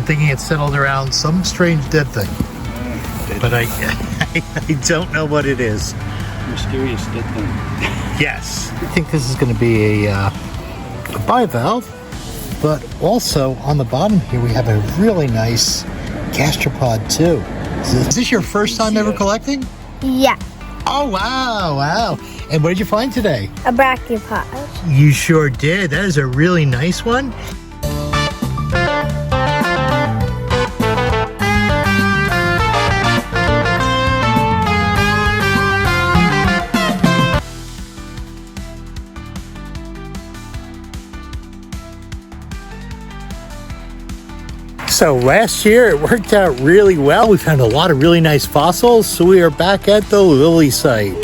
I'm thinking it's settled around some strange dead thing. But I don't know what it is. Mysterious dead thing. Yes. I think this is going to be a bivalve, but also on the bottom here we have a really nice gastropod too. Is this your first time ever collecting? Yeah. Oh, wow. And what did you find today? A brachiopods. You sure did. That is a really nice one. So last year it worked out really well. We found a lot of really nice fossils. So we are back at the lily site,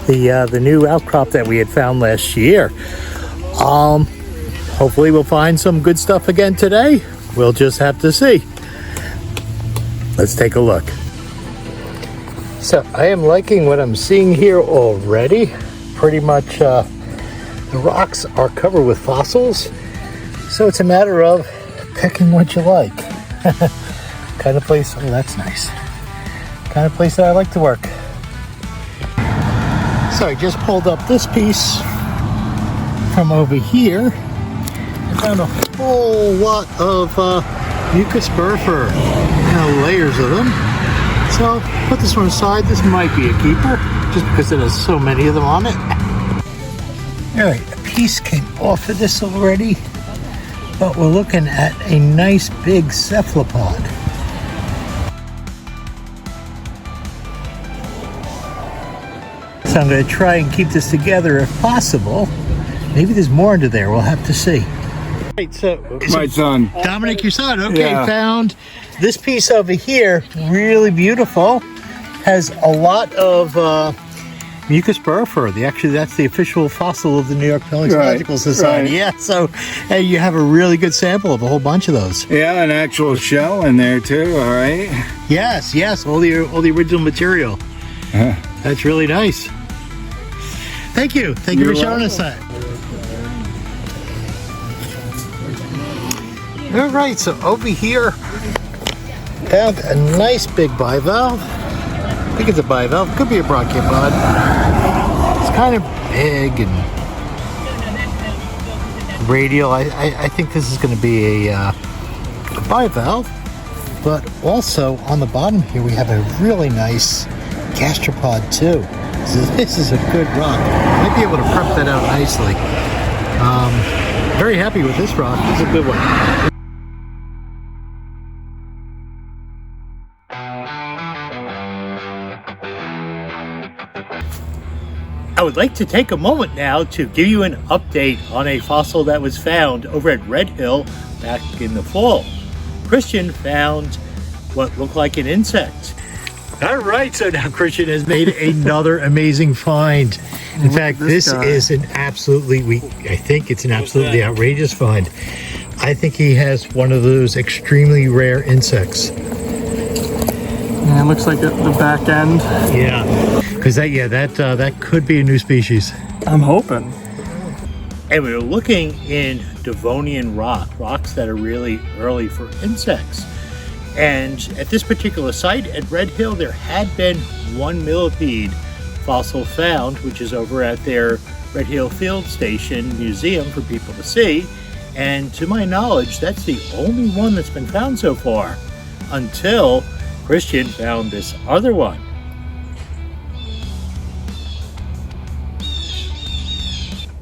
the new outcrop that we had found last year. Hopefully we'll find some good stuff again today. We'll just have to see. Let's take a look. So I am liking what I'm seeing here already. Pretty much the rocks are covered with fossils. So it's a matter of picking what you like. Kind of place, oh that's nice. Kind of place that I like to work. So I just pulled up this piece from over here. I found a whole lot of mucus burfer, layers of them. So put this one aside. This might be a keeper just because it has so many of them on it. All right, a piece came off of this already. But we're looking at a nice big cephalopod. So I'm going to try and keep this together if possible. Maybe there's more under there. We'll have to see. Right, so My son. Dominic, your son. Okay, Yeah. Found this piece over here. Really beautiful. Has a lot of mucus burfer. That's the official fossil of the New York Paleontological Society. Right. Yeah, so hey, you have a really good sample of a whole bunch of those. Yeah, an actual shell in there too, all right? Yes, all the original material. That's really nice. Thank you for You're showing us that. All right, so over here, found a nice big bivalve. I think it's a bivalve, could be a brachiopod. It's kind of big and radial. I think this is going to be a bivalve, but also on the bottom here we have a really nice gastropod too. So this is a good rock. Might be able to prep that out nicely. Very happy with this rock. It's a good one. I would like to take a moment now to give you an update on a fossil that was found over at Red Hill back in the fall. Christian found what looked like an insect. All right, so now Christian has made another amazing find. In fact, this is I think it's an absolutely outrageous find. I think he has one of those extremely rare insects. Yeah, it looks like the back end. Yeah, because that could be a new species. I'm hoping. And we were looking in Devonian rocks that are really early for insects. And at this particular site at Red Hill, there had been one millipede fossil found, which is over at their Red Hill Field Station Museum for people to see. And to my knowledge, that's the only one that's been found so far, until Christian found this other one.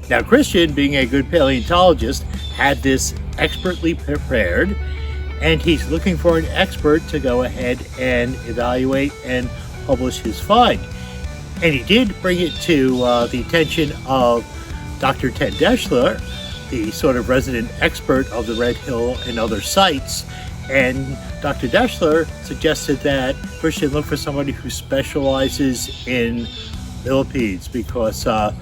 Now Christian, being a good paleontologist, had this expertly prepared, and he's looking for an expert to go ahead and evaluate and publish his find. And he did bring it to the attention of Dr. Ted Deschler, the sort of resident expert of the Red Hill and other sites. And Dr. Deschler suggested that Christian look for somebody who specializes in millipedes, because Dr.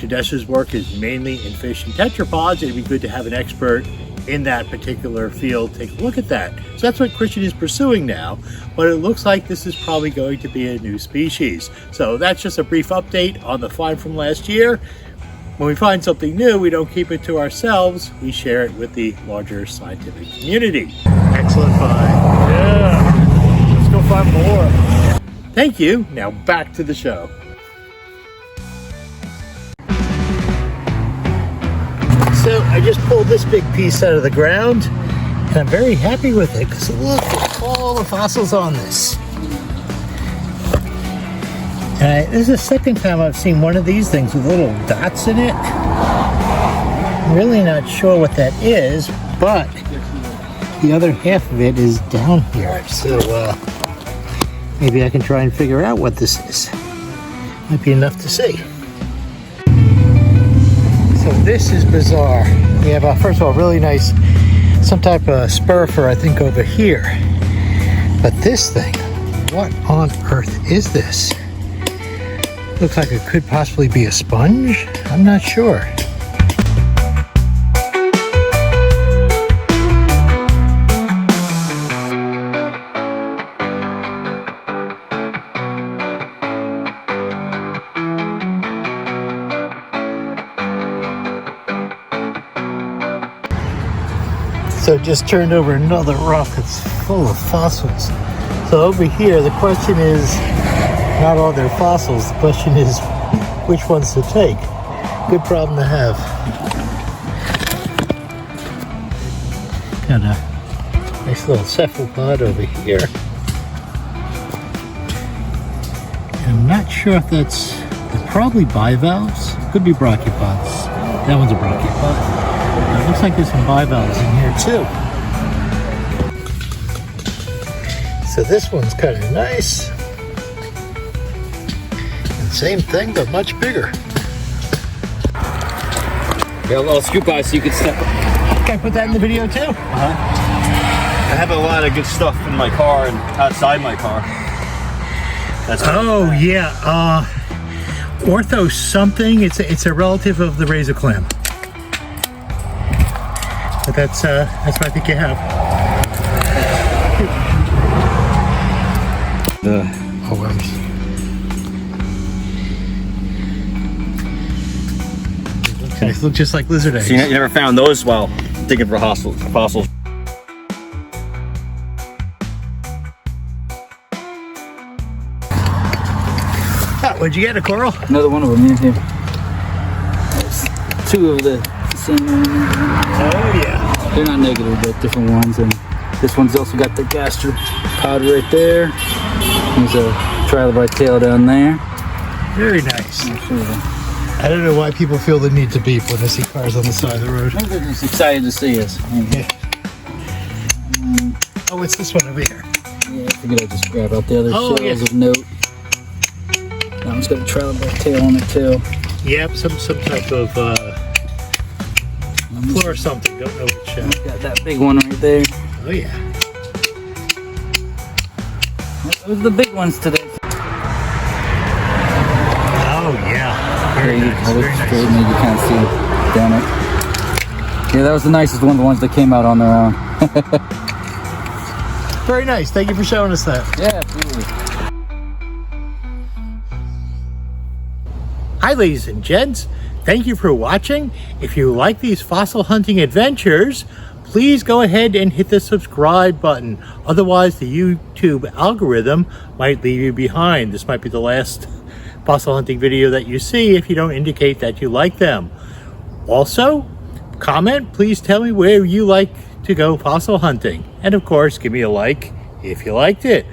Deschler's work is mainly in fish and tetrapods. It'd be good to have an expert in that particular field take a look at that. So that's what Christian is pursuing now, but it looks like this is probably going to be a new species. So that's just a brief update on the find from last year. When we find something new, we don't keep it to ourselves. We share it with the larger scientific community. Excellent find. Yeah. Let's go find more. Thank you. Now back to the show. So I just pulled this big piece out of the ground, and I'm very happy with it because look at all the fossils on this. This is the second time I've seen one of these things with little dots in it. I'm really not sure what that is, but the other half of it is down here. So maybe I can try and figure out what this is. Might be enough to see. So this is bizarre. We have, first of all, really nice, some type of spur fur, I think, over here. But this thing, what on earth is this? Looks like it could possibly be a sponge. I'm not sure. So just turned over another rock that's full of fossils. So over here, the question is, not all their fossils, the question is which ones to take. Good problem to have. Got a nice little cephalopod over here. And I'm not sure if they're probably bivalves. Could be brachiopods. That one's a brachiopod. It looks like there's some bivalves in here too. So this one's kind of nice. And same thing, but much bigger. Got a little scoop by so you can step up. Can I put that in the video too? I have a lot of good stuff in my car and outside my car. That's yeah. Ortho something. It's a relative of the razor clam. But that's what I think you have. The worms. They look just like lizard eggs. So you never found those while digging for fossils. What'd you get, a coral? Another one of them in here. There's two of the same one. Oh yeah. They're not negative, but different ones. And this one's also got the gastropod right there. There's a trilobite tail down there. Very nice. I don't know why people feel the need to beep when they see cars on the side of the road. I think they're just excited to see us. Yeah. Oh, what's this one over here? Yeah, I figured I'd just grab out the other shells of note. That one's got a trilobite tail on it too. Yep, some type of floor or something. Don't know which. Got that big one right there. Oh yeah. Those are the big ones today. Oh yeah. Very nice. I looked Very straight, nice. maybe you can't see. Damn it. Yeah, that was the nicest one, the ones that came out on their own. Very nice. Thank you for showing us that. Yeah, absolutely. Hi ladies and gents, thank you for watching. If you like these fossil hunting adventures, please go ahead and hit the subscribe button. Otherwise the YouTube algorithm might leave you behind. This might be the last fossil hunting video that you see if you don't indicate that you like them. Also, comment, please tell me where you like to go fossil hunting. And of course, give me a like if you liked it.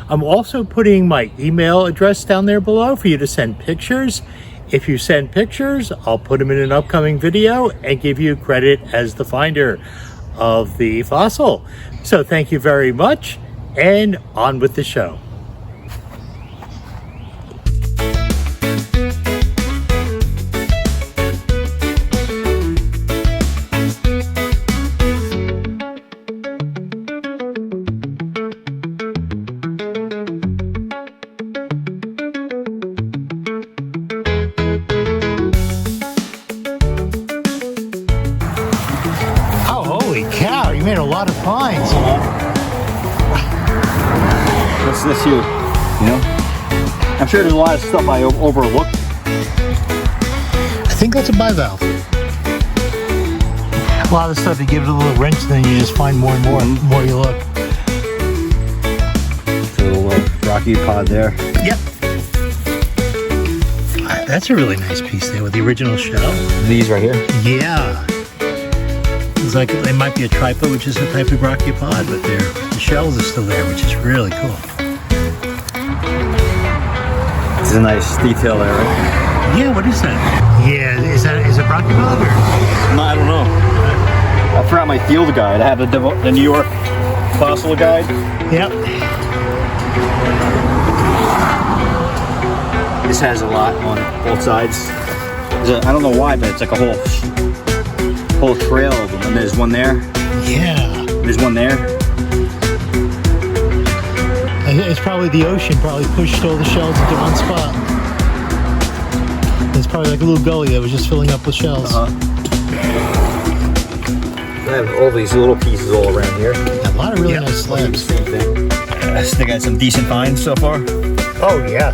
I'm also putting my email address down there below for you to send pictures. If you send pictures, I'll put them in an upcoming video and give you credit as the finder of the fossil. So thank you very much, and on with the show. Holy cow, you made a lot of finds. What's this here? You know? I'm sure there's a lot of stuff I overlooked. I think that's a bivalve. A lot of stuff, you give it a little wrench, and then you just find more and more. The more you look. It's a little brachiopods there. Yep. That's a really nice piece there with the original shell. These right here. Yeah. It's like they might be a tripod, which is a type of brachiopod, but the shells are still there, which is really cool. This is a nice detail there, right? Yeah, what is that? Yeah, is it brachiopod or? No, I don't know. I forgot my field guide. I have the New York fossil guide. Yep. This has a lot on both sides. I don't know why, but it's like a whole trail of them. And there's one there. Yeah. There's one there. It's probably the ocean probably pushed all the shells into one spot. It's probably like a little gully that was just filling up with shells. I have all these little pieces all around here. A lot of really nice slabs. Same thing. They got some decent finds so far. Oh yeah.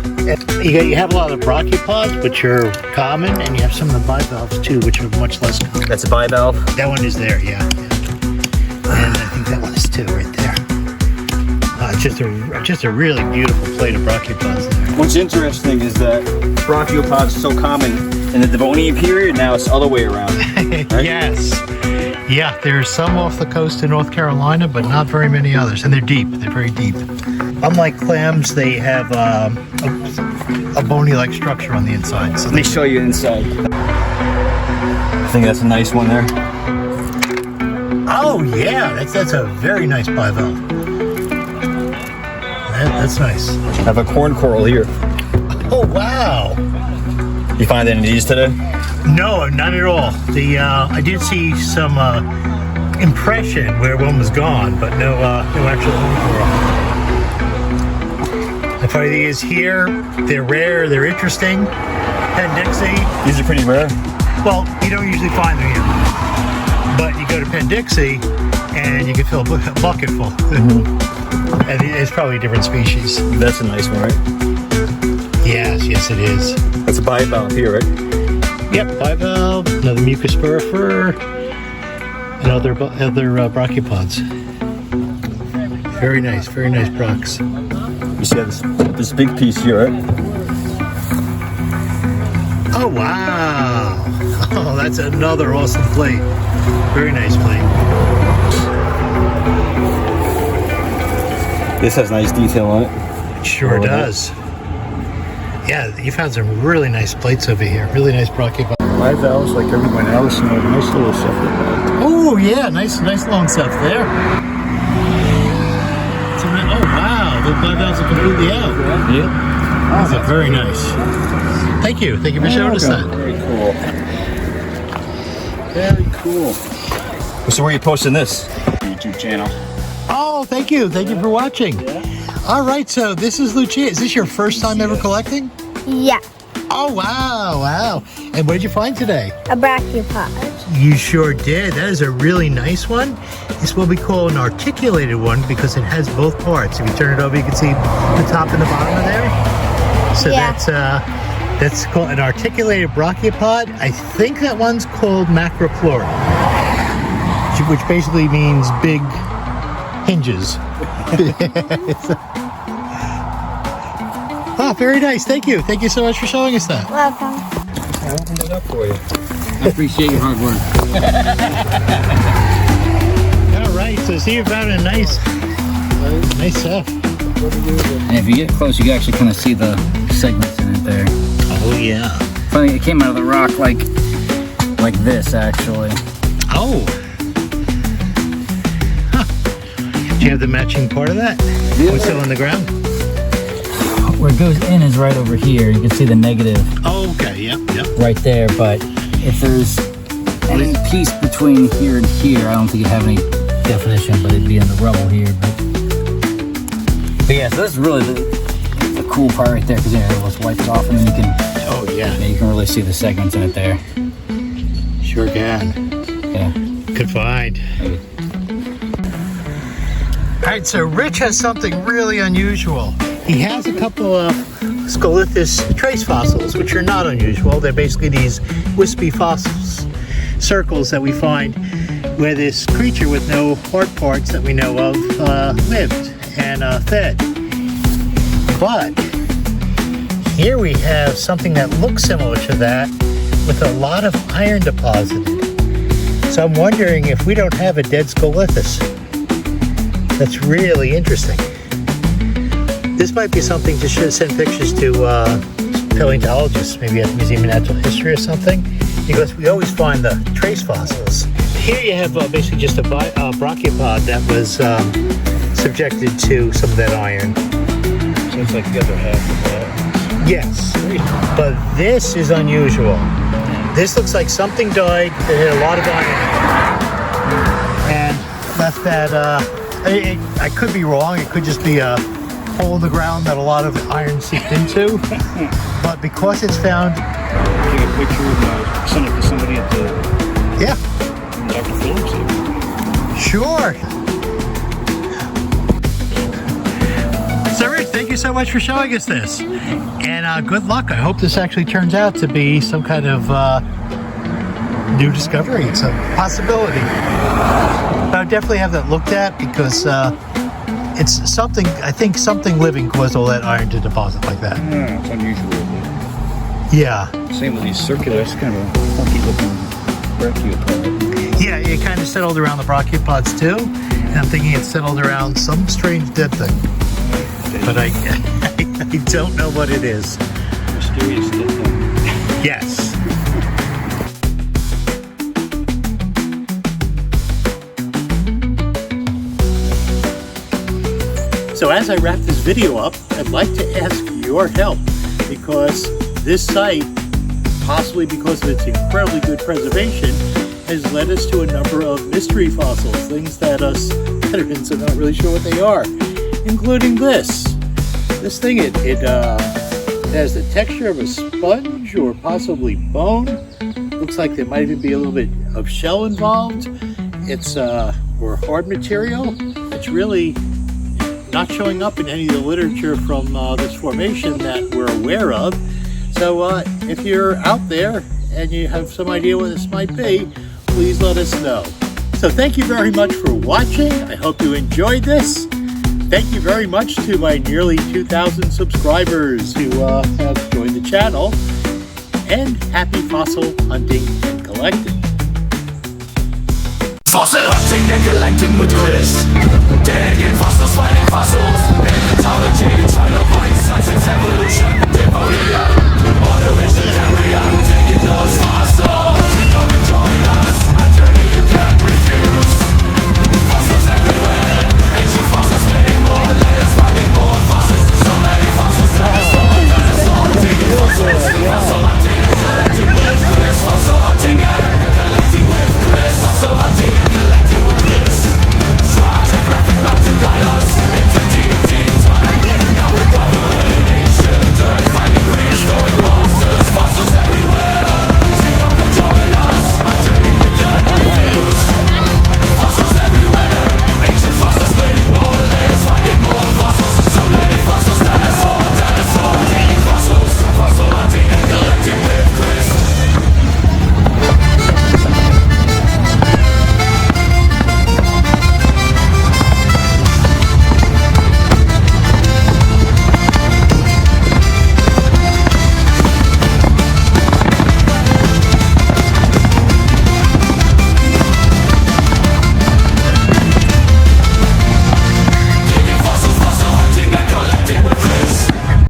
You have a lot of brachiopods, which are common, and you have some of the bivalves too, which are much less common. That's a bivalve? That one is there, yeah. And I think that one is too, right there. It's just a really beautiful plate of brachiopods there. What's interesting is that brachiopods are so common in the Devonian period, now it's the other way around. Right? Yes. Yeah, there's some off the coast in North Carolina, but not very many others. And they're deep. They're very deep. Unlike clams, they have a bony-like structure on the inside. So Let me show you inside. I think that's a nice one there. Oh yeah, that's a very nice bivalve. That's nice. I have a corn coral here. Oh wow. You find any of these today? No, not at all. I did see some impression where one was gone, but no actual corn coral. The funny thing is here, they're rare, they're interesting. Penn-Dixie. These are pretty rare. Well, you don't usually find them here. But you go to Penn-Dixie and you can fill a bucket full. And it's probably a different species. That's a nice one, right? Yes, it is. That's a bivalve here, right? Yep, bivalve, another mucus spirifer, and other brachiopods. Very nice brocs. You see this big piece here, right? Oh wow! Oh, that's another awesome plate. Very nice plate. This has nice detail on it. It sure does. Yeah, you found some really nice plates over here. Really nice brachiopods. Bivalves, like everyone else, and a nice little septic bag. Oh yeah, nice long stuff there. Oh wow, the bivalves are completely out. Yeah. These are very nice. Thank you for showing us that. Very cool. Very cool. So where are you posting this? YouTube channel. Oh, thank you for watching. All right, so this is Lucia. Is this your first time ever collecting? Yeah, Oh wow. And what did you find today? a brachiopod. You sure did. That is a really nice one. It's what we call an articulated one because it has both parts. If you turn it over, you can see the top and the bottom of there. So Yeah. that's called an articulated brachiopod. I think that one's called macropleura, which basically means big hinges. Oh, very nice. Thank you. Thank you so much for showing us that. Welcome. I opened it up for you. I appreciate your hard work. All right. So see, you found a nice stuff. And if you get close, you can actually kind of see the segments in it there. Oh yeah. Funny, it came out of the rock like this, actually. Oh. Huh. Do you have the matching part of that? Yeah. What's still on the ground? Where it goes in is right over here. You can see the negative Oh, okay. Yep. right there, but if there's any piece between here and here, I don't think it'd have any definition, but it'd be in the rubble here. But yeah, so that's really the cool part right there, because let's wipe it off and then you can, Oh yeah. you can really see the segments in it there. Sure can. Yeah. Good find. All right, so Rich has something really unusual. He has a couple of Scolithus trace fossils, which are not unusual. They're basically these wispy fossils, circles that we find where this creature with no hard parts that we know of lived and fed. But here we have something that looks similar to that with a lot of iron deposited. So I'm wondering if we don't have a dead Scolithus. That's really interesting. This might be something to send pictures to paleontologists, maybe at the Museum of Natural History or something, because we always find the trace fossils. Here you have basically just a brachiopod that was subjected to some of that iron. So it's like the other half of that. Yes, but this is unusual. This looks like something died that had a lot of iron and left that, I could be wrong, it could just be a hole in the ground that a lot of iron seeped into, but because it's found... Take a picture and send it to somebody at the... Yeah. Dr. Phillips. Sure. So Rick, thank you so much for showing us this. And good luck. I hope this actually turns out to be some kind of new discovery. It's a possibility. But I would definitely have that looked at because it's something, I think something living caused all that iron to deposit like that. Yeah, it's unusual. Yeah. Same with these circular, it's kind of a funky looking brachiopod. Yeah, it kind of settled around the brachiopods too. And I'm thinking it settled around some strange dead thing. But I don't know what it is. Mysterious dead thing. Yes. So as I wrap this video up, I'd like to ask your help because this site, possibly because of its incredibly good preservation, has led us to a number of mystery fossils, things that us veterans are not really sure what they are, including this. This thing, it has the texture of a sponge or possibly bone. Looks like there might even be a little bit of shell involved. It's or hard material. It's really not showing up in any of the literature from this formation that we're aware of. So if you're out there and you have some idea what this might be, please let us know. So thank you very much for watching. I hope you enjoyed this. Thank you very much to my nearly 2,000 subscribers who have joined the channel. And happy fossil hunting and collecting. Fossil hunting and collecting with twist. Digging fossils, finding fossils.